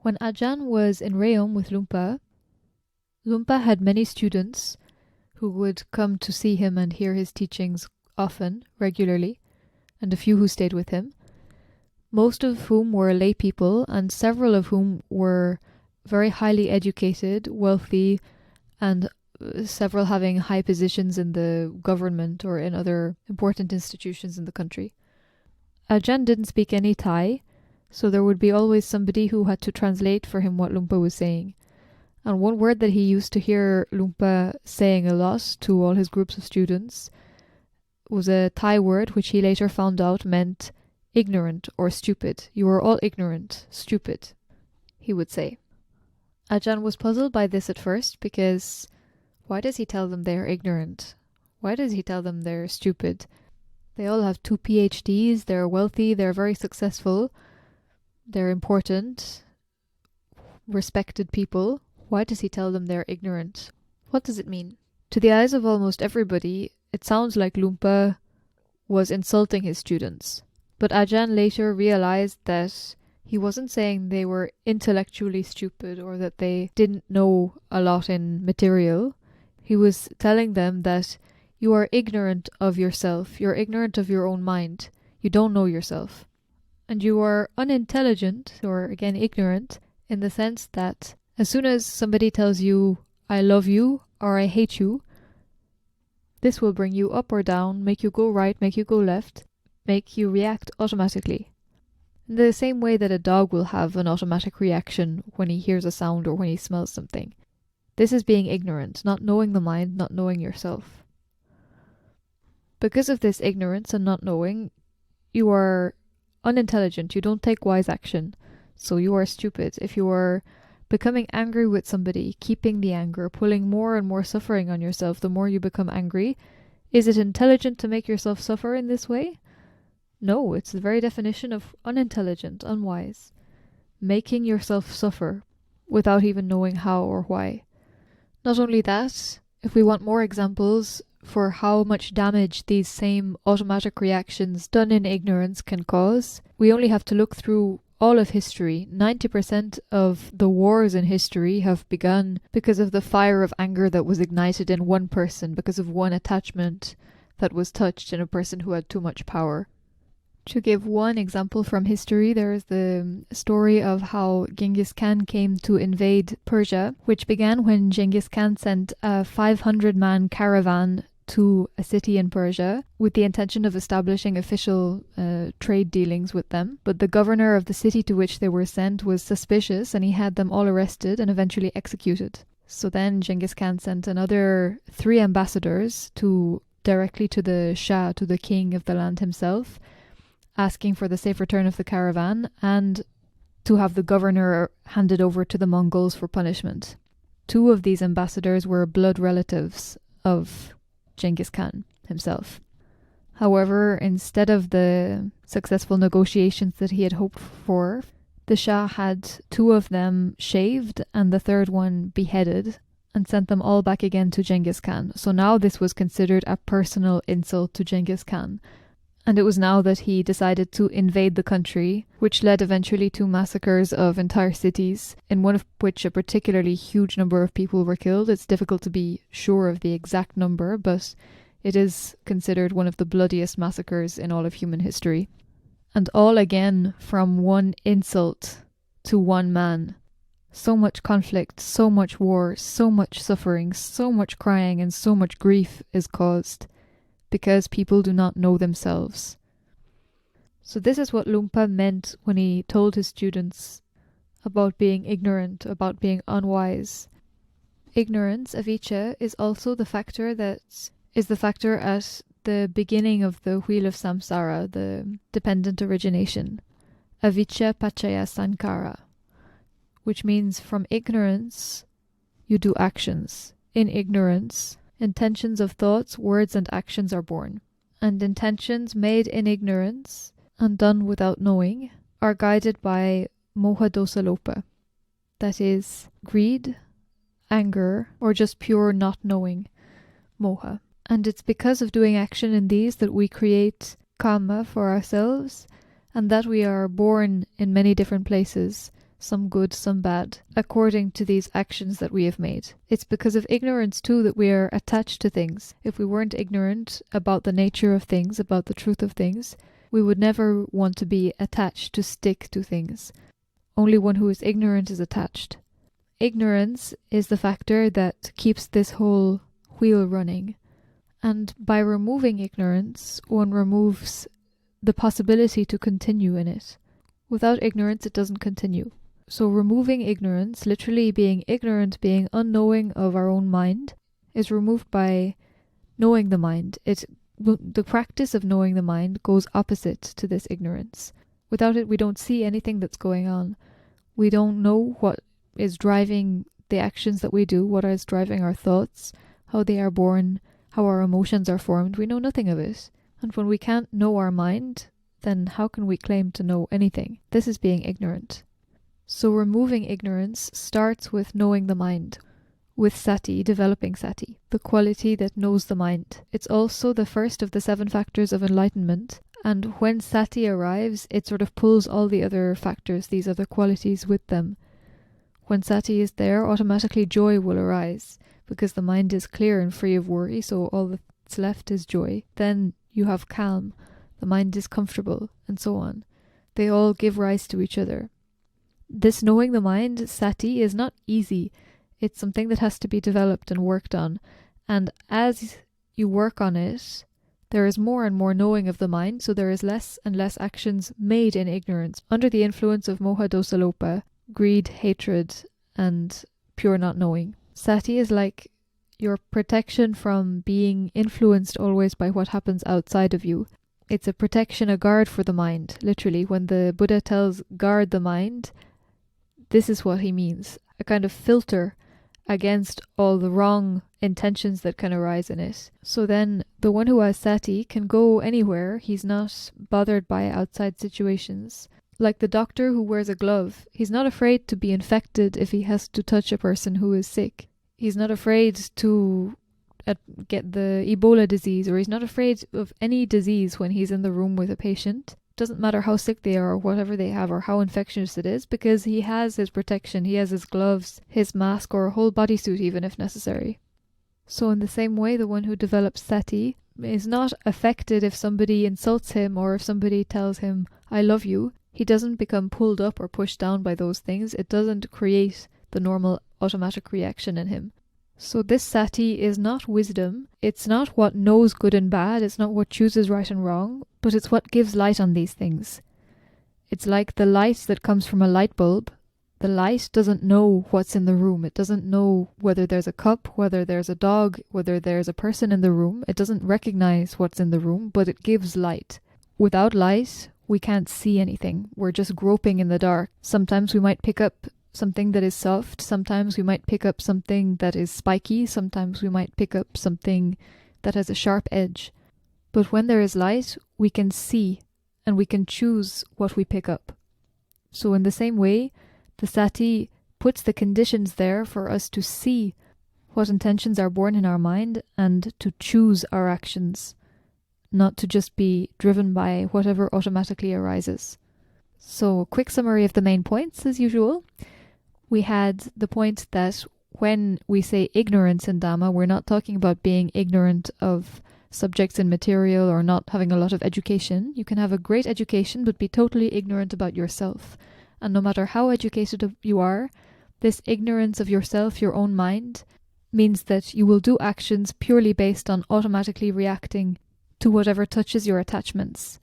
When Ajahn was in Rayong with Lumpa, Lumpa had many students who would come to see him and hear his teachings often, regularly, and a few who stayed with him, most of whom were lay people and several of whom were very highly educated, wealthy, and several having high positions in the government or in other important institutions in the country. Ajahn didn't speak any Thai, so there would be always somebody who had to translate for him what Lumpa was saying. And one word that he used to hear Lumpa saying a lot to all his groups of students was a Thai word which he later found out meant ignorant or stupid. You are all ignorant, stupid, he would say. Ajahn was puzzled by this at first because why does he tell them they're ignorant? Why does he tell them they're stupid? They all have 2 PhDs, they're wealthy, they're very successful, they're important, respected people. Why does he tell them they're ignorant? What does it mean? To the eyes of almost everybody, it sounds like Lumpa was insulting his students. But Ajahn later realized that he wasn't saying they were intellectually stupid or that they didn't know a lot in material. He was telling them that you are ignorant of yourself, you're ignorant of your own mind, you don't know yourself. And you are unintelligent, or again ignorant, in the sense that as soon as somebody tells you, I love you or I hate you, this will bring you up or down, make you go right, make you go left, make you react automatically. In the same way that a dog will have an automatic reaction when he hears a sound or when he smells something. This is being ignorant, not knowing the mind, not knowing yourself. Because of this ignorance and not knowing, you are unintelligent, you don't take wise action, so you are stupid. If you are becoming angry with somebody, keeping the anger, pulling more and more suffering on yourself the more you become angry, is it intelligent to make yourself suffer in this way? No, it's the very definition of unintelligent, unwise. Making yourself suffer without even knowing how or why. Not only that, if we want more examples for how much damage these same automatic reactions done in ignorance can cause, we only have to look through all of history. 90% of the wars in history have begun because of the fire of anger that was ignited in one person, because of one attachment that was touched in a person who had too much power. To give one example from history, there is the story of how Genghis Khan came to invade Persia, which began when Genghis Khan sent a 500-man caravan to a city in Persia with the intention of establishing official trade dealings with them. But the governor of the city to which they were sent was suspicious and he had them all arrested and eventually executed. So then Genghis Khan sent another 3 ambassadors directly to the Shah, to the king of the land himself, asking for the safe return of the caravan and to have the governor handed over to the Mongols for punishment. 2 of these ambassadors were blood relatives of Genghis Khan himself. However, instead of the successful negotiations that he had hoped for, the Shah had 2 of them shaved and the 3rd one beheaded and sent them all back again to Genghis Khan. So now this was considered a personal insult to Genghis Khan. And it was now that he decided to invade the country, which led eventually to massacres of entire cities, in one of which a particularly huge number of people were killed. It's difficult to be sure of the exact number, but it is considered one of the bloodiest massacres in all of human history. And all again from one insult to one man. So much conflict, so much war, so much suffering, so much crying, and so much grief is caused because people do not know themselves. So this is what Lumpa meant when he told his students about being ignorant, about being unwise. Ignorance, avicca, is also the factor that is the factor at the beginning of the Wheel of Samsara, the dependent origination. Avicca paccaya sankhara, which means from ignorance you do actions. In ignorance, intentions of thoughts, words, and actions are born. And intentions made in ignorance and done without knowing are guided by moha dosa lopa. That is, greed, anger, or just pure not knowing, moha. And it's because of doing action in these that we create karma for ourselves, and that we are born in many different places, some good, some bad, according to these actions that we have made. It's because of ignorance too that we are attached to things. If we weren't ignorant about the nature of things, about the truth of things, we would never want to be attached, to stick to things. Only one who is ignorant is attached. Ignorance is the factor that keeps this whole wheel running. And by removing ignorance, one removes the possibility to continue in it. Without ignorance, it doesn't continue. So removing ignorance, literally being ignorant, being unknowing of our own mind, is removed by knowing the mind. The practice of knowing the mind goes opposite to this ignorance. Without it, we don't see anything that's going on. We don't know what is driving the actions that we do, what is driving our thoughts, how they are born, how our emotions are formed. We know nothing of it. And when we can't know our mind, then how can we claim to know anything? This is being ignorant. So removing ignorance starts with knowing the mind, with Sati, developing Sati, the quality that knows the mind. It's also the first of the 7 factors of enlightenment, and when Sati arrives, it sort of pulls all the other factors, these other qualities with them. When Sati is there, automatically joy will arise, because the mind is clear and free of worry, so all that's left is joy. Then you have calm, the mind is comfortable, and so on. They all give rise to each other. This knowing the mind, Sati, is not easy. It's something that has to be developed and worked on. And as you work on it, there is more and more knowing of the mind, so there is less and less actions made in ignorance, under the influence of moha dosa lopa, greed, hatred, and pure not knowing. Sati is like your protection from being influenced always by what happens outside of you. It's a protection, a guard for the mind. Literally, when the Buddha tells guard the mind, this is what he means. A kind of filter against all the wrong intentions that can arise in it. So then the one who has Sati can go anywhere. He's not bothered by outside situations. Like the doctor who wears a glove, he's not afraid to be infected if he has to touch a person who is sick. He's not afraid to get the Ebola disease, or he's not afraid of any disease when he's in the room with a patient. Doesn't matter how sick they are or whatever they have or how infectious it is, because he has his protection, he has his gloves, his mask, or a whole bodysuit even if necessary. So in the same way, the one who develops Sati is not affected if somebody insults him or if somebody tells him, I love you. He doesn't become pulled up or pushed down by those things. It doesn't create the normal automatic reaction in him. So this Sati is not wisdom. It's not what knows good and bad. It's not what chooses right and wrong, but it's what gives light on these things. It's like the light that comes from a light bulb. The light doesn't know what's in the room. It doesn't know whether there's a cup, whether there's a dog, whether there's a person in the room. It doesn't recognize what's in the room, but it gives light. Without light, we can't see anything. We're just groping in the dark. Sometimes we might pick up something that is soft. Sometimes we might pick up something that is spiky. Sometimes we might pick up something that has a sharp edge. But when there is light, we can see and we can choose what we pick up. So in the same way, the Sati puts the conditions there for us to see what intentions are born in our mind and to choose our actions, not to just be driven by whatever automatically arises. So a quick summary of the main points as usual. We had the point that when we say ignorance in Dhamma, we're not talking about being ignorant of subjects and material or not having a lot of education. You can have a great education but be totally ignorant about yourself. And no matter how educated you are, this ignorance of yourself, your own mind, means that you will do actions purely based on automatically reacting to whatever touches your attachments,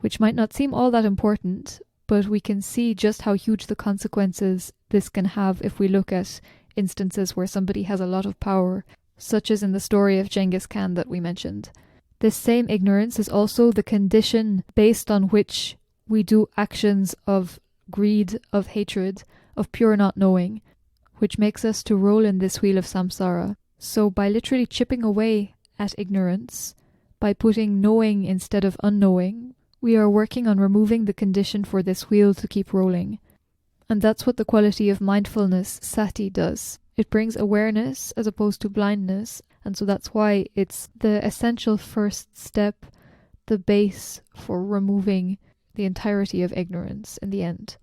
which might not seem all that important, but we can see just how huge the consequences this can have if we look at instances where somebody has a lot of power, such as in the story of Genghis Khan that we mentioned. This same ignorance is also the condition based on which we do actions of greed, of hatred, of pure not knowing, which makes us to roll in this wheel of samsara. So by literally chipping away at ignorance, by putting knowing instead of unknowing, we are working on removing the condition for this wheel to keep rolling. And that's what the quality of mindfulness, Sati, does. It brings awareness as opposed to blindness, and so that's why it's the essential first step, the base for removing the entirety of ignorance in the end.